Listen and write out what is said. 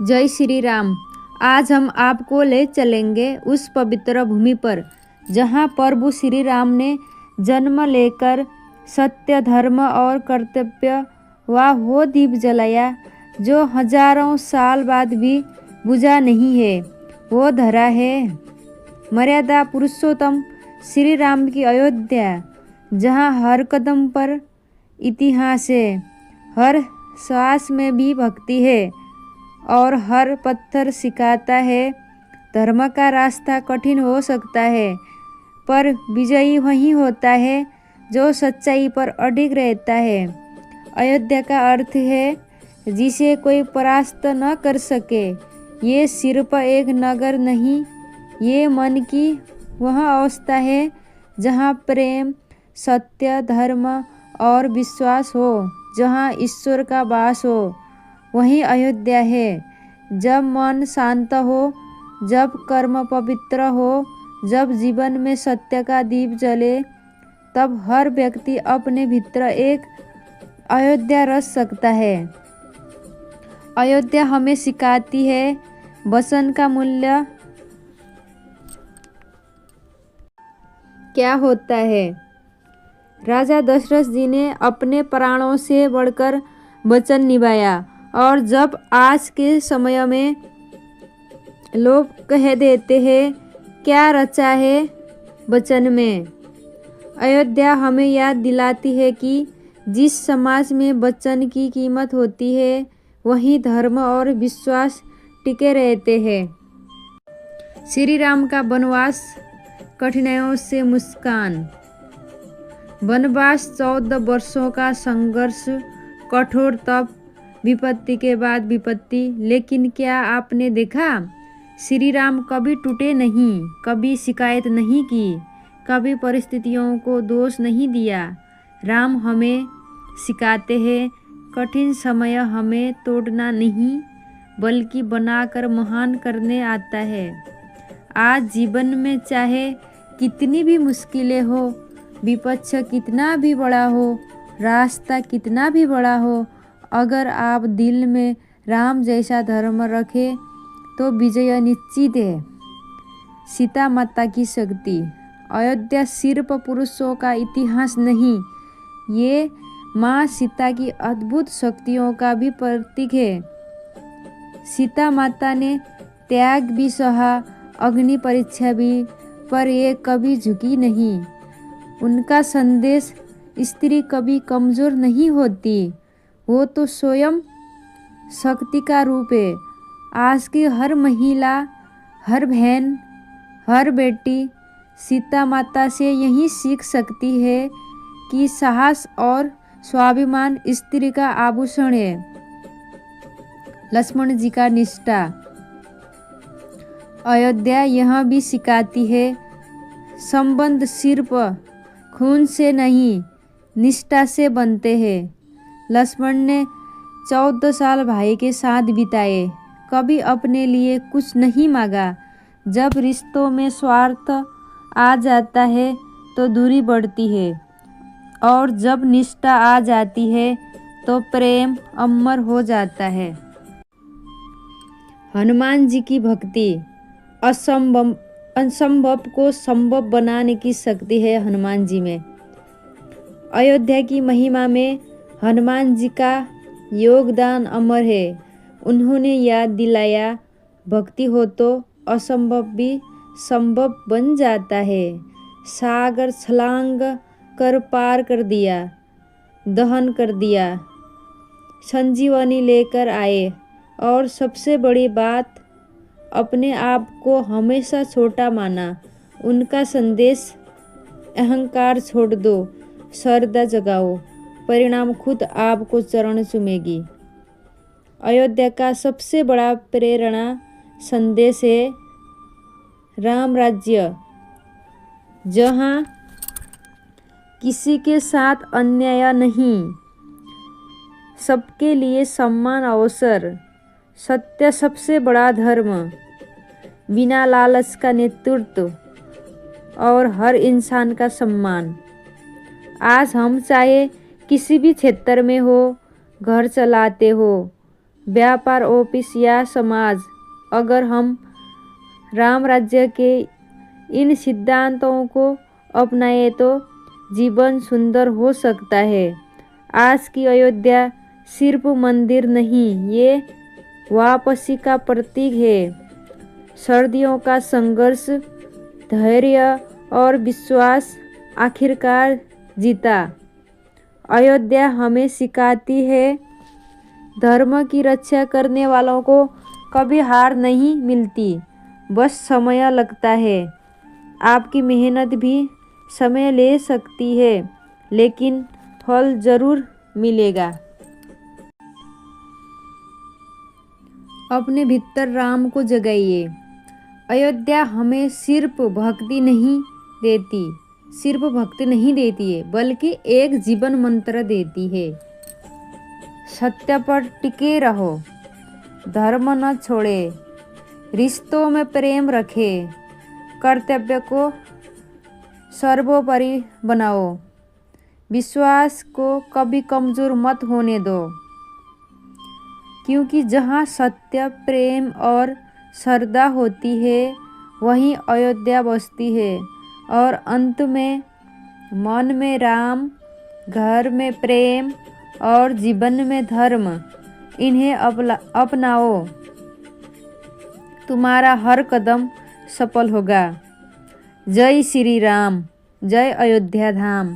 जय श्री राम। आज हम आपको ले चलेंगे उस पवित्र भूमि पर जहाँ प्रभु श्री राम ने जन्म लेकर सत्य, धर्म और कर्तव्य व वो दीप जलाया जो हजारों साल बाद भी बुझा नहीं है। वो धरा है मर्यादा पुरुषोत्तम श्री राम की अयोध्या, जहाँ हर कदम पर इतिहास है, हर श्वास में भी भक्ति है और हर पत्थर सिखाता है धर्म का रास्ता कठिन हो सकता है पर विजयी वही होता है जो सच्चाई पर अडिग रहता है। अयोध्या का अर्थ है जिसे कोई परास्त न कर सके। ये सिर्फ एक नगर नहीं, ये मन की वह अवस्था है जहाँ प्रेम, सत्य, धर्म और विश्वास हो, जहाँ ईश्वर का वास हो। वही अयोध्या है। जब मन शांत हो, जब कर्म पवित्र हो, जब जीवन में सत्य का दीप जले, तब हर व्यक्ति अपने भीतर एक अयोध्या रच सकता है। अयोध्या हमें सिखाती है वचन का मूल्य क्या होता है। राजा दशरथ जी ने अपने प्राणों से बढ़कर वचन निभाया और जब आज के समय में लोग कह देते हैं क्या रचा है वचन में, अयोध्या हमें याद दिलाती है कि जिस समाज में वचन की कीमत होती है वहीं धर्म और विश्वास टिके रहते हैं। श्री राम का वनवास, कठिनाइयों से मुस्कान। वनवास 14 वर्षों का संघर्ष, कठोर तप, विपत्ति के बाद विपत्ति। लेकिन क्या आपने देखा, श्री राम कभी टूटे नहीं, कभी शिकायत नहीं की, कभी परिस्थितियों को दोष नहीं दिया। राम हमें सिखाते हैं कठिन समय हमें तोड़ना नहीं बल्कि बनाकर महान करने आता है। आज जीवन में चाहे कितनी भी मुश्किलें हो, विपक्ष कितना भी बड़ा हो, रास्ता कितना भी बड़ा हो, अगर आप दिल में राम जैसा धर्म रखें तो विजय निश्चित है। सीता माता की शक्ति। अयोध्या सिर्फ पुरुषों का इतिहास नहीं, ये माँ सीता की अद्भुत शक्तियों का भी प्रतीक है। सीता माता ने त्याग भी सहा, अग्नि परीक्षा भी, पर ये कभी झुकी नहीं। उनका संदेश स्त्री कभी कमज़ोर नहीं होती, वो तो स्वयं शक्ति का रूप है। आज की हर महिला, हर बहन, हर बेटी सीता माता से यही सीख सकती है कि साहस और स्वाभिमान स्त्री का आभूषण है। लक्ष्मण जी का निष्ठा। अयोध्या यह भी सिखाती है संबंध सिर्फ खून से नहीं, निष्ठा से बनते हैं। लक्ष्मण ने 14 साल भाई के साथ बिताए, कभी अपने लिए कुछ नहीं मांगा। जब रिश्तों में स्वार्थ आ जाता है तो दूरी बढ़ती है और जब निष्ठा आ जाती है तो प्रेम अमर हो जाता है। हनुमान जी की भक्ति। असंभव को संभव बनाने की शक्ति है हनुमान जी में। अयोध्या की महिमा में हनुमान जी का योगदान अमर है। उन्होंने याद दिलाया भक्ति हो तो असंभव भी संभव बन जाता है। सागर छलांग कर पार कर दिया, दहन कर दिया, संजीवनी लेकर आए और सबसे बड़ी बात, अपने आप को हमेशा छोटा माना। उनका संदेश, अहंकार छोड़ दो, श्रद्धा जगाओ, परिणाम खुद आपको चरण चूमेगी। अयोध्या का सबसे बड़ा प्रेरणा संदेश है राम राज्य, जहाँ किसी के साथ अन्याय नहीं, सबके लिए समान अवसर, सत्य सबसे बड़ा धर्म, बिना लालच का नेतृत्व और हर इंसान का सम्मान। आज हम चाहे किसी भी क्षेत्र में हो, घर चलाते हो, व्यापार, ऑफिस या समाज। अगर हम राम राज्य के इन सिद्धांतों को अपनाए तो जीवन सुंदर हो सकता है। आज की अयोध्या सिर्फ मंदिर नहीं, ये वापसी का प्रतीक है। सर्दियों का संघर्ष, धैर्य और विश्वास आखिरकार जीता। अयोध्या हमें सिखाती है, धर्म की रक्षा करने वालों को कभी हार नहीं मिलती, बस समय लगता है। आपकी मेहनत भी समय ले सकती है, लेकिन फल जरूर मिलेगा। अपने भीतर राम को जगाइए। अयोध्या हमें सिर्फ भक्ति नहीं देती है, बल्कि एक जीवन मंत्र देती है। सत्य पर टिके रहो, धर्म न छोड़े, रिश्तों में प्रेम रखे, कर्तव्य को सर्वोपरि बनाओ, विश्वास को कभी कमजोर मत होने दो, क्योंकि जहाँ सत्य, प्रेम और श्रद्धा होती है वहीं अयोध्या बसती है। और अंत में, मन में राम, घर में प्रेम और जीवन में धर्म, इन्हें अपनाओ। तुम्हारा हर कदम सफल होगा। जय श्री राम, जय अयोध्या धाम।